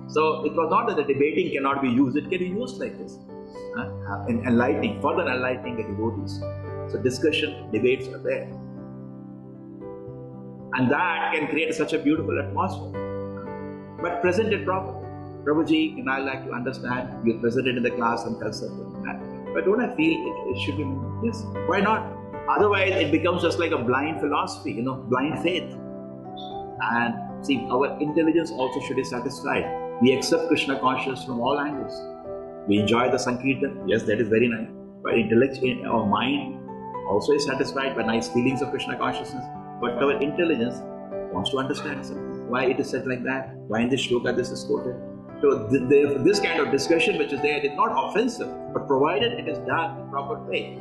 So it was not that the debating cannot be used, it can be used like this, in enlightening, further enlightening the devotees. So discussion, debates are there. And that can create such a beautiful atmosphere. But present it properly. Prabhuji, and I like to understand, you presented in the class some concept of that. But don't I feel it should be, yes, why not? Otherwise it becomes just like a blind philosophy, blind faith. And see, our intelligence also should be satisfied. We accept Krishna consciousness from all angles. We enjoy the Sankirtan, yes, that is very nice. But intellect, our mind also is satisfied by nice feelings of Krishna consciousness. But our intelligence wants to understand something. Why it is said like that? Why in this shloka this is quoted? So this kind of discussion which is there is not offensive, but provided it is done in proper way.